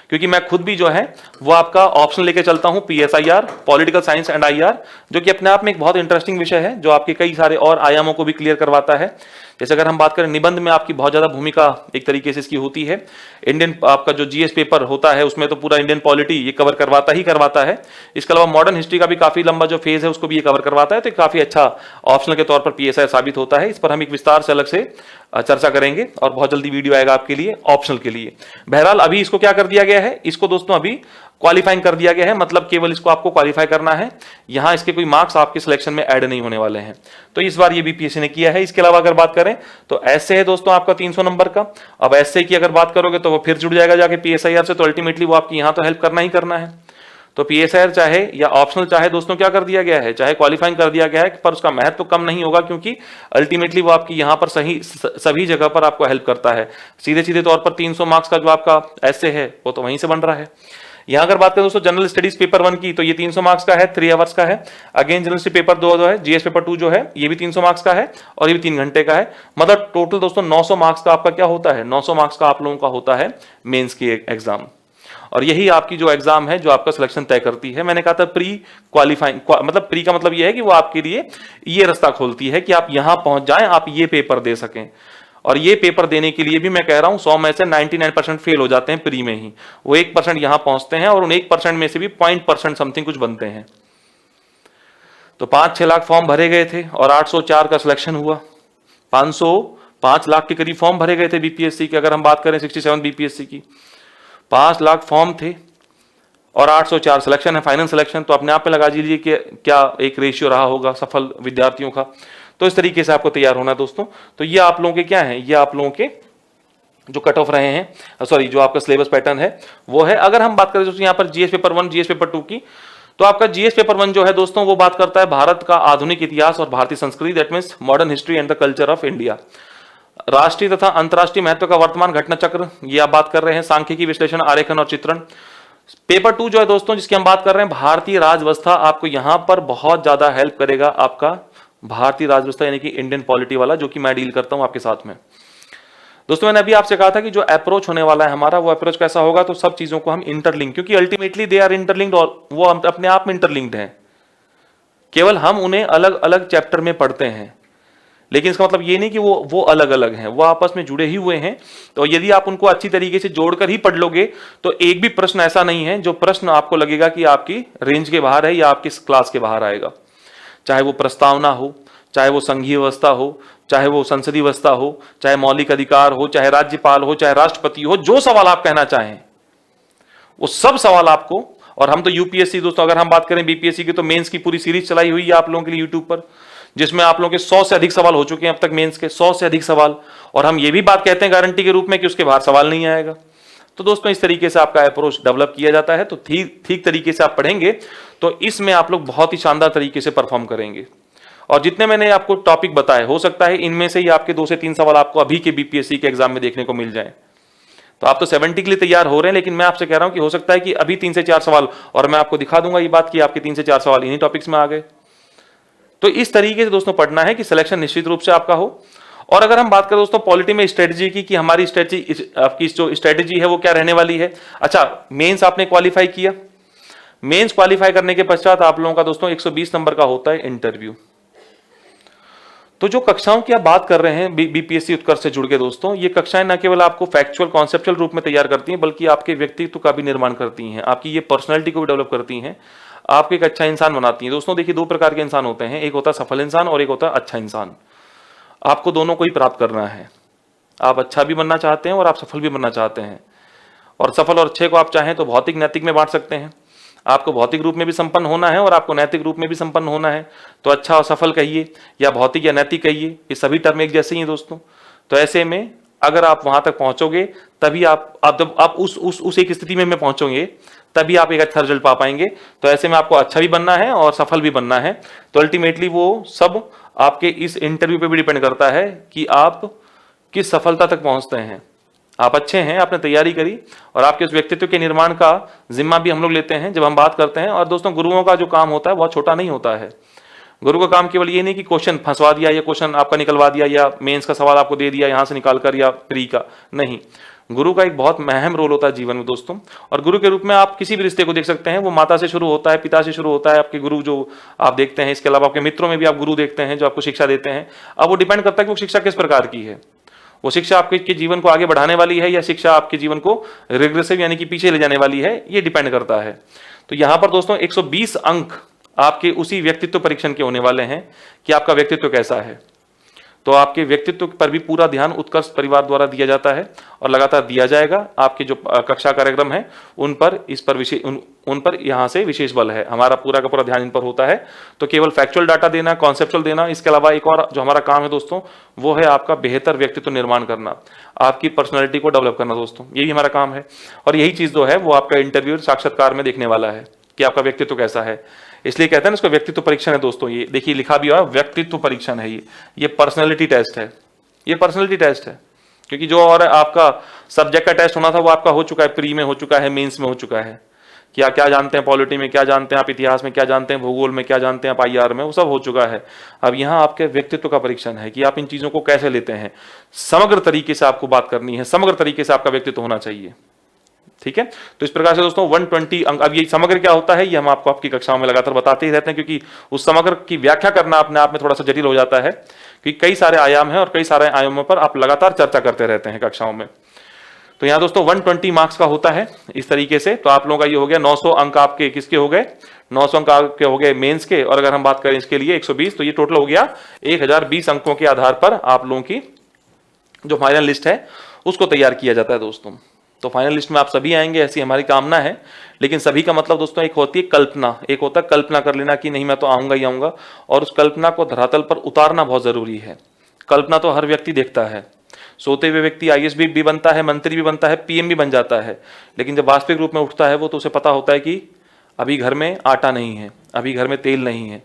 क्योंकि मैं खुद भी जो है वो आपका ऑप्शनल लेकर चलता हूं, PSIR, political science and IR, जो कि अपने आप में एक बहुत इंटरेस्टिंग विषय है, जो आपके कई सारे और आयामों को भी क्लियर करवाता है। जैसे अगर हम बात करें निबंध में, आपकी बहुत ज्यादा भूमिका एक तरीके से इसकी होती है। इंडियन आपका जो जीएस पेपर होता है उसमें तो पूरा इंडियन पॉलिटी ये कवर करवाता ही करवाता है। इसके अलावा मॉडर्न हिस्ट्री का भी काफी लंबा जो फेज है उसको भी ये कवर करवाता है। तो काफी अच्छा ऑप्शनल के तौर पर पीएसआई साबित होता है। इस पर हम एक विस्तार से अलग से चर्चा करेंगे और बहुत जल्दी वीडियो आएगा आपके लिए ऑप्शनल के लिए। बहरहाल अभी इसको क्या कर दिया गया है, इसको दोस्तों अभी क्वालिफाइंग कर दिया गया है, मतलब केवल इसको आपको क्वालिफाई करना है। यहां इसके कोई मार्क्स आपके सिलेक्शन में ऐड नहीं होने वाले हैं। तो इस बार ये बीपीएससी ने किया है। इसके अलावा अगर बात करें तो ऐसे है दोस्तों आपका 300 नंबर का। अब ऐसे की अगर बात करोगे तो वो फिर जुड़ जाएगा जाके पीएसआईआर से, तो अल्टीमेटली वो आपकी यहां तो हेल्प करना ही करना है। तो पीएसआईआर चाहे या ऑप्शनल चाहे दोस्तों क्या कर दिया गया है, चाहे क्वालिफाइंग कर दिया गया है, पर उसका महत्व कम नहीं होगा, क्योंकि अल्टीमेटली वो आपकी यहां पर सभी जगह पर आपको हेल्प करता है। सीधे सीधे तौर पर 300 मार्क्स का जो आपका ऐसे है वो तो वहीं से बन रहा है। यहां अगर बात करें दोस्तों जनरल स्टडीज पेपर 1 की, तो ये 300 मार्क्स का है, 3 आवर्स का है। अगेन जनरल स्टडी पेपर 2 है, जीएस पेपर 2 जो है ये भी 300 मार्क्स का है और ये भी 3 घंटे का है। मतलब टोटल दोस्तों 900 मार्क्स का आपका क्या होता है, 900 मार्क्स का आप लोगों का होता है मेंस की एग्जाम। और यही आपकी जो एग्जाम है जो आपका सिलेक्शन तय करती है। मैंने कहा था प्री क्वालिफाइंग, मतलब प्री का मतलब ये है कि वो आपके लिए ये रास्ता खोलती है कि आप यहां पहुंच जाएं, आप ये पेपर दे सकें। और ये पेपर देने के लिए भी मैं कह रहा हूं 100 में से 99% फेल हो जाते हैं प्री में ही, वो 1% यहां पहुंचते हैं और उन 1% में से भी 0.% समथिंग कुछ बनते हैं। तो 5-6 लाख फॉर्म भरे गए थे और 804 का सिलेक्शन हुआ। 5 लाख के करीब फॉर्म भरे गए थे बीपीएससी के। अगर हम बात करें 67 बीपीएससी की, 5 लाख फॉर्म थे और 804 सिलेक्शन है, फाइनल सिलेक्शन। तो अपने आप में लगा लीजिए कि क्या एक रेशियो रहा होगा सफल विद्यार्थियों का। तो इस तरीके से आपको तैयार होना है दोस्तों। तो ये आप लोगों के क्या है, ये आप लोगों के जो कट ऑफ रहे हैं, सॉरी जो आपका सिलेबस पैटर्न है वो है। अगर हम बात करें दोस्तों यहाँ पर जीएस पेपर 1, जीएस पेपर 2 की, तो आपका जीएस पेपर 1 जो है दोस्तों वो बात करता है भारत का आधुनिक इतिहास और भारतीय संस्कृति, that means modern history and the culture of India. राष्ट्रीय तथा अंतरराष्ट्रीय महत्व का वर्तमान घटना चक्र, ये आप बात कर रहे हैं। सांख्यिकी विश्लेषण, आरेखन और चित्रण। पेपर 2 जो है दोस्तों जिसकी हम बात कर रहे हैं, भारतीय राजव्यवस्था, आपको यहां पर बहुत ज्यादा हेल्प करेगा आपका भारतीय राजव्यवस्था यानी कि इंडियन पॉलिटी वाला, जो कि मैं डील करता हूं आपके साथ में। दोस्तों मैंने अभी आपसे कहा था कि जो अप्रोच होने वाला है हमारा, वो अप्रोच कैसा होगा, तो सब चीजों को हम इंटरलिंक, क्योंकि अल्टीमेटली दे आर इंटरलिंक्ड और वो अपने आप में इंटरलिंक्ड हैं, केवल हम उन्हें अलग अलग चैप्टर में पढ़ते हैं। लेकिन इसका मतलब ये नहीं कि वो अलग अलग हैं, वो आपस में जुड़े ही हुए हैं। तो यदि आप उनको अच्छी तरीके से जोड़कर ही पढ़ लोगे तो एक भी प्रश्न ऐसा नहीं है जो प्रश्न आपको लगेगा कि आपकी रेंज के बाहर है या आपकी क्लास के बाहर आएगा। चाहे वो प्रस्तावना हो, चाहे वो संघीय व्यवस्था हो, चाहे वो संसदीय व्यवस्था हो, चाहे मौलिक अधिकार हो, चाहे राज्यपाल हो, चाहे राष्ट्रपति हो, जो सवाल आप कहना चाहें वो सब सवाल आपको। और हम तो यूपीएससी दोस्तों, अगर हम बात करें बीपीएससी की, तो मेंस की पूरी सीरीज चलाई हुई है आप लोगों के लिए यूट्यूब पर, जिसमें आप लोगों के 100 से अधिक सवाल हो चुके हैं अब तक, मेंस के 100 से अधिक सवाल। और हम ये भी बात कहते हैं गारंटी के रूप में कि उसके बाहर सवाल नहीं आएगा। तो दोस्तों इस तरीके से आपका अप्रोच डेवलप किया जाता है। तो ठीक तरीके से आप पढ़ेंगे तो इसमें आप लोग बहुत ही शानदार तरीके से परफॉर्म करेंगे। और जितने मैंने आपको टॉपिक बताए, हो सकता है इनमें से ही आपके 2 से 3 सवाल आपको अभी के बीपीएससी के एग्जाम में देखने को मिल जाए। तो आप तो 70 के लिए तैयार हो रहे हैं, लेकिन मैं आपसे कह रहा हूं कि हो सकता है कि अभी 3 से 4 सवाल, और मैं आपको दिखा दूंगा ये बात कि आपके 3 से 4 सवाल इन्हीं टॉपिक्स में आ गए। तो इस तरीके से दोस्तों पढ़ना है कि सिलेक्शन निश्चित रूप से आपका हो। और अगर हम बात करें दोस्तों पॉलिटी में स्ट्रेटजी की, कि हमारी स्ट्रेटजी, आपकी जो स्ट्रेटजी है वो क्या रहने वाली है। अच्छा, मेंस आपने क्वालिफाई किया, मेंस क्वालिफाई करने के पश्चात आप लोगों का दोस्तों 120 नंबर का होता है इंटरव्यू। तो जो कक्षाओं की आप बात कर रहे हैं बीपीएससी उत्कर्ष से जुड़ के दोस्तों, ये कक्षाएं न केवल आपको फैक्चुअल कॉन्सेप्चुअल रूप में तैयार करती हैं, बल्कि आपके व्यक्तित्व का भी निर्माण करती हैं, आपकी ये पर्सनैलिटी को भी डेवलप करती हैं, आपको एक अच्छा इंसान बनाती हैं। दोस्तों देखिए, दो प्रकार के इंसान होते हैं, एक होता है सफल इंसान और एक होता है अच्छा इंसान। आपको दोनों को ही प्राप्त करना है। आप अच्छा भी बनना चाहते हैं और आप सफल भी बनना चाहते हैं। और सफल और अच्छे को आप चाहें तो भौतिक नैतिक में बांट सकते हैं। आपको भौतिक रूप में भी संपन्न होना है और आपको नैतिक रूप में भी संपन्न होना है, तो अच्छा और सफल कहिए या भौतिक या नैतिक कहिए, ये सभी टर्म एक जैसे ही हैं दोस्तों। तो ऐसे में अगर आप वहां तक पहुंचोगे, तभी आप जब आप उस एक स्थिति में पहुंचोगे, तभी आप एक अच्छा रिजल्ट पा पाएंगे। तो ऐसे में आपको अच्छा भी बनना है और सफल भी बनना है। तो अल्टीमेटली वो सब आपके इस इंटरव्यू पे भी डिपेंड करता है कि आप किस सफलता तक पहुंचते हैं। आप अच्छे हैं, आपने तैयारी करी, और आपके उस व्यक्तित्व के निर्माण का जिम्मा भी हम लोग लेते हैं जब हम बात करते हैं। और दोस्तों, गुरुओं का जो काम होता है बहुत छोटा नहीं होता है। गुरु का काम केवल ये नहीं कि क्वेश्चन फंसवा दिया या क्वेश्चन आपका निकलवा दिया या मेंस का सवाल आपको दे दिया यहां से निकाल कर या प्री का, नहीं। गुरु का एक बहुत अहम रोल होता है जीवन में दोस्तों। और गुरु के रूप में आप किसी भी रिश्ते को देख सकते हैं, वो माता से शुरू होता है, पिता से शुरू होता है, आपके गुरु जो आप देखते हैं। इसके अलावा आपके मित्रों में भी आप गुरु देखते हैं जो आपको शिक्षा देते हैं। अब वो डिपेंड करता है कि वो शिक्षा किस प्रकार की है। वो शिक्षा आपके जीवन को आगे बढ़ाने वाली है या शिक्षा आपके जीवन को रिग्रेसिव यानी कि पीछे ले जाने वाली है, ये डिपेंड करता है। तो यहां पर दोस्तों 120 अंक आपके उसी व्यक्तित्व परीक्षण के होने वाले हैं कि आपका व्यक्तित्व कैसा है। तो आपके व्यक्तित्व पर भी पूरा ध्यान उत्कर्ष परिवार द्वारा दिया जाता है और लगातार दिया जाएगा। आपके जो कक्षा कार्यक्रम है उन पर यहाँ से विशेष बल है। हमारा पूरा का पूरा ध्यान इन पर होता है। तो केवल फैक्चुअल डाटा देना, कॉन्सेप्चुअल देना, इसके अलावा एक और जो हमारा काम है दोस्तों, वो है आपका बेहतर व्यक्तित्व निर्माण करना, आपकी पर्सनैलिटी को डेवलप करना दोस्तों, यही हमारा काम है। और यही चीज जो है वो आपका इंटरव्यू साक्षात्कार में देखने वाला है कि आपका व्यक्तित्व कैसा है। इसलिए कहते हैं ना इसको व्यक्तित्व परीक्षण है दोस्तों। ये देखिए लिखा भी हुआ है, व्यक्तित्व परीक्षण है ये पर्सनैलिटी टेस्ट है, ये पर्सनैलिटी टेस्ट है। क्योंकि जो और आपका सब्जेक्ट का टेस्ट होना था वो आपका हो चुका है, प्री में हो चुका है, मेंस में हो चुका है कि आप क्या जानते हैं पॉलिटी में, क्या जानते हैं आप इतिहास में, क्या जानते हैं भूगोल में, क्या जानते हैं आप आईआर में, वो सब हो चुका है। अब यहाँ आपके व्यक्तित्व का परीक्षण है कि आप इन चीजों को कैसे लेते हैं। समग्र तरीके से आपको बात करनी है, समग्र तरीके से आपका व्यक्तित्व होना चाहिए। ठीक है, तो इस प्रकार से दोस्तों 120 अंक। अब ये समग्र क्या होता है ये हम आपको आपकी कक्षाओं में लगातार बताते ही रहते हैं, क्योंकि उस समग्र की व्याख्या करना अपने आप में थोड़ा सा जटिल हो जाता है, क्योंकि कई सारे आयाम हैं और कई सारे आयामों पर आप लगातार चर्चा करते रहते हैं कक्षाओं में। तो यहाँ दोस्तों 120 मार्क्स का होता है इस तरीके से। तो आप लोगों का ये हो गया 900 अंक आपके किसके हो गए, 900 अंक आपके हो गए मेंस के। और अगर हम बात करें इसके लिए 120, तो ये टोटल हो गया 1020 अंकों के आधार पर आप लोगों की जो फाइनल लिस्ट है उसको तैयार किया जाता है दोस्तों। तो फाइनल लिस्ट में आप सभी आएंगे, ऐसी हमारी कामना है। लेकिन सभी का मतलब दोस्तों एक होती है कल्पना, एक होता है कल्पना कर लेना कि नहीं मैं तो आऊंगा ही आऊंगा, और उस कल्पना को धरातल पर उतारना बहुत जरूरी है। कल्पना तो हर व्यक्ति देखता है, सोते हुए व्यक्ति आईएएस भी बनता है, मंत्री भी बनता है, पीएम भी बन जाता है। लेकिन जब वास्तविक रूप में उठता है वो, तो उसे पता होता है कि अभी घर में आटा नहीं है, अभी घर में तेल नहीं है।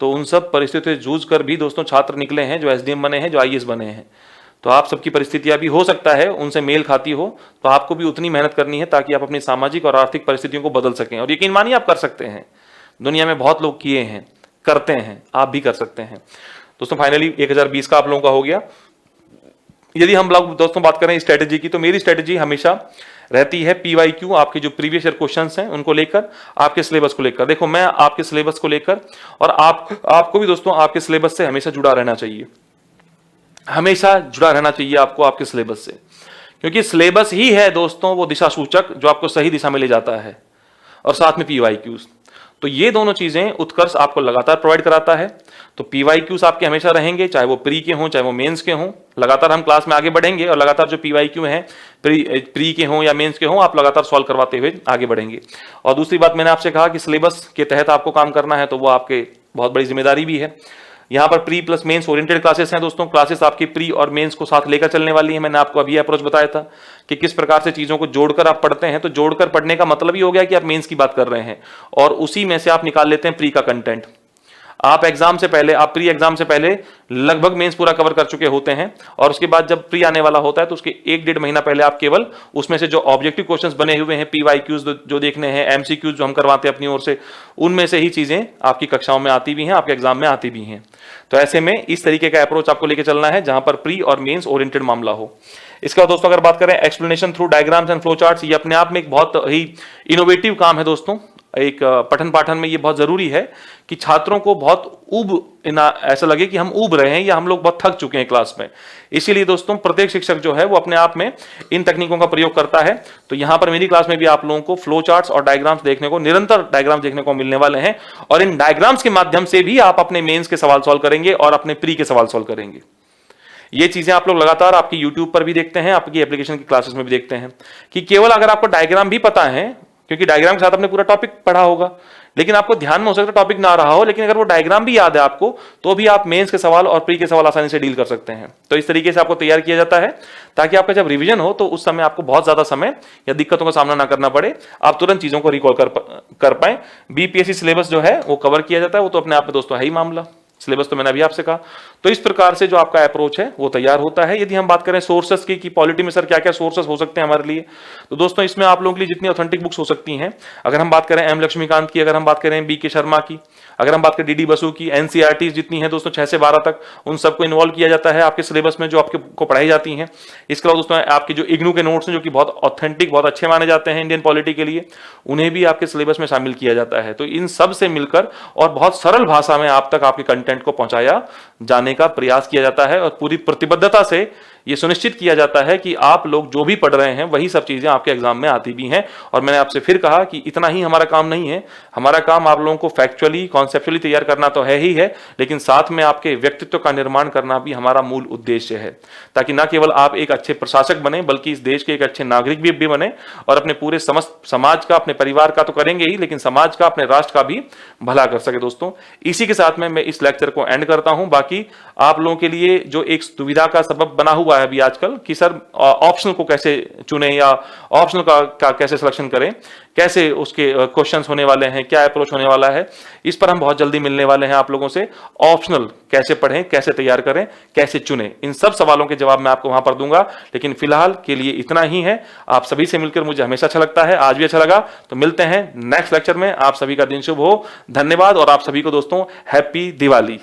तो उन सब परिस्थितियों से जूझ कर भी दोस्तों छात्र निकले हैं, जो एसडीएम बने हैं, जो आईएएस बने हैं। तो आप सबकी परिस्थितियां भी हो सकता है उनसे मेल खाती हो, तो आपको भी उतनी मेहनत करनी है ताकि आप अपनी सामाजिक और आर्थिक परिस्थितियों को बदल सकें। और यकीन मानिए आप कर सकते हैं, दुनिया में बहुत लोग किए हैं, करते हैं, आप भी कर सकते हैं दोस्तों। फाइनली 1020 का आप लोगों का हो गया। यदि हम लोग दोस्तों बात करें स्ट्रेटेजी की, तो मेरी स्ट्रेटेजी हमेशा रहती है पीवाईक्यू, आपके जो प्रीवियस ईयर क्वेश्चंस हैं उनको लेकर, आपके सिलेबस को लेकर। देखो मैं आपके सिलेबस को लेकर, और आपको भी दोस्तों आपके सिलेबस से हमेशा जुड़ा रहना चाहिए, हमेशा जुड़ा रहना चाहिए आपको आपके सिलेबस से, क्योंकि सिलेबस ही है दोस्तों वो दिशा सूचक जो आपको सही दिशा में ले जाता है, और साथ में पीवाईक्यूज। तो ये दोनों चीजें उत्कर्ष आपको लगातार प्रोवाइड कराता है। तो पीवाईक्यूज आपके हमेशा रहेंगे, चाहे वो प्री के हों चाहे वो मेंस के हों। लगातार हम क्लास में आगे बढ़ेंगे और लगातार जो पीवाईक्यू हैं प्री के हों या मेंस के हों, आप लगातार सॉल्व करवाते हुए आगे बढ़ेंगे। और दूसरी बात, मैंने आपसे कहा कि सिलेबस के तहत आपको काम करना है, तो वो आपके बहुत बड़ी जिम्मेदारी भी है। यहाँ पर pre plus mains oriented classes हैं दोस्तों। क्लासेस आपकी प्री और मेंस को साथ लेकर चलने वाली है। मैंने आपको अभी अप्रोच बताया था कि किस प्रकार से चीजों को जोड़कर आप पढ़ते हैं। तो जोड़कर पढ़ने का मतलब ही हो गया कि आप मेंस की बात कर रहे हैं और उसी में से आप निकाल लेते हैं प्री का कंटेंट। आप एग्जाम से पहले, आप प्री एग्जाम से पहले लगभग मेंस पूरा कवर कर चुके होते हैं, और उसके बाद जब प्री आने वाला होता है तो उसके 1-1.5 महीना पहले आप केवल उसमें से जो ऑब्जेक्टिव क्वेश्चंस बने हुए हैं, पीवाईक्यूज जो देखने हैं, एमसीक्यूज जो हम करवाते हैं अपनी ओर से, उनमें से ही चीजें आपकी कक्षाओं में आती भी हैं, आपके एग्जाम में आती भी हैं। तो ऐसे में इस तरीके का अप्रोच आपको लेके चलना है जहां पर प्री और मेंस ओरिएंटेड मामला हो। इसके बाद दोस्तों अगर बात करें explanation through diagrams and flow charts, ये अपने आप में एक बहुत ही इनोवेटिव काम है दोस्तों। एक पठन पाठन में ये बहुत जरूरी है कि छात्रों को बहुत ऐसा लगे कि हम ऊब रहे हैं या हम लोग बहुत थक चुके हैं क्लास में। इसीलिए दोस्तों प्रत्येक शिक्षक जो है वो अपने आप में इन तकनीकों का प्रयोग करता है। तो यहां पर मेरी क्लास में भी आप लोगों को फ्लो चार्ट्स और डायग्राम्स देखने को, निरंतर डायग्राम देखने को मिलने वाले हैं, और इन डायग्राम्स के माध्यम से भी आप अपने मेंस के सवाल सॉल्व करेंगे और अपने प्री के सवाल सॉल्व करेंगे। ये चीजें आप लोग लगातार आपकी यूट्यूब पर भी देखते हैं, आपकी एप्लीकेशन की क्लासेस में भी देखते हैं कि केवल अगर आपको डायग्राम भी पता है, क्योंकि डायग्राम के साथ आपने पूरा टॉपिक पढ़ा होगा, लेकिन आपको ध्यान में हो सकता है टॉपिक ना रहा हो, लेकिन अगर वो डायग्राम भी याद है आपको, तो भी आप मेंस के सवाल और प्री के सवाल आसानी से डील कर सकते हैं। तो इस तरीके से आपको तैयार किया जाता है ताकि आपका जब रिवीजन हो तो उस समय आपको बहुत ज्यादा समय या दिक्कतों का सामना ना करना पड़े, आप तुरंत चीजों को रिकॉल कर पाए। बीपीएससी सिलेबस जो है वो कवर किया जाता है, वो तो अपने आप में दोस्तों है ही मामला, सिलेबस तो मैंने अभी आपसे कहा। तो इस प्रकार से जो आपका अप्रोच है वो तैयार होता है। यदि हम बात करें सोर्सेस की कि पॉलिटी में सर क्या क्या सोर्सेस हो सकते हैं हमारे लिए, तो दोस्तों इसमें आप लोगों के लिए जितनी ऑथेंटिक बुक्स हो सकती हैं, अगर हम बात करें एम लक्ष्मीकांत की, अगर हम बात करें बी के शर्मा की, अगर हम बात करें डीडी बसु की, एनसीईआरटी जितनी है दोस्तों 6 से 12 तक, उन सबको इन्वॉल्व किया जाता है आपके सिलेबस में जो आपको पढ़ाई जाती हैं। इसके अलावा दोस्तों आपके जो इग्नू के नोट्स हैं जो कि बहुत ऑथेंटिक, बहुत अच्छे माने जाते हैं इंडियन पॉलिटी के लिए, उन्हें भी आपके सिलेबस में शामिल किया जाता है। तो इन सब से मिलकर और बहुत सरल भाषा में आप तक आपके कंटेंट को पहुंचाया जाने का प्रयास किया जाता है, और पूरी प्रतिबद्धता से यह सुनिश्चित किया जाता है कि आप लोग जो भी पढ़ रहे हैं वही सब चीजें आपके एग्जाम में आती भी हैं। और मैंने आपसे फिर कहा कि इतना ही हमारा काम नहीं है, हमारा काम आप लोगों को फैक्चुअली, कॉन्सेप्चुअली तैयार करना तो है ही है, लेकिन साथ में आपके व्यक्तित्व का निर्माण करना भी हमारा मूल उद्देश्य है, ताकि ना केवल आप एक अच्छे प्रशासक बने बल्कि इस देश के एक अच्छे नागरिक भी बने, और अपने पूरे समस्त समाज का, अपने परिवार का तो करेंगे ही, लेकिन समाज का, अपने राष्ट्र का भी भला कर सके। दोस्तों इसी के साथ में मैं इस लेक्चर को एंड करता हूं। बाकी आप लोगों के लिए जो एक दुविधा का सबब बना हुआ है अभी आजकल कि सर ऑप्शनल को कैसे चुने या ऑप्शनल का कैसे सिलेक्शन करें, कैसे उसके क्वेश्चंस होने वाले हैं, क्या अप्रोच होने वाला है, इस पर हम बहुत जल्दी मिलने वाले हैं आप लोगों से। ऑप्शनल कैसे पढ़ें, कैसे तैयार करें, कैसे चुनें, इन सब सवालों के जवाब मैं आपको वहां पर दूंगा। लेकिन फिलहाल के लिए इतना ही है। आप सभी से मिलकर मुझे हमेशा अच्छा लगता है, आज भी अच्छा लगा। तो मिलते हैं नेक्स्ट लेक्चर में। आप सभी का दिन शुभ हो, धन्यवाद, और आप सभी को दोस्तों हैप्पी दिवाली।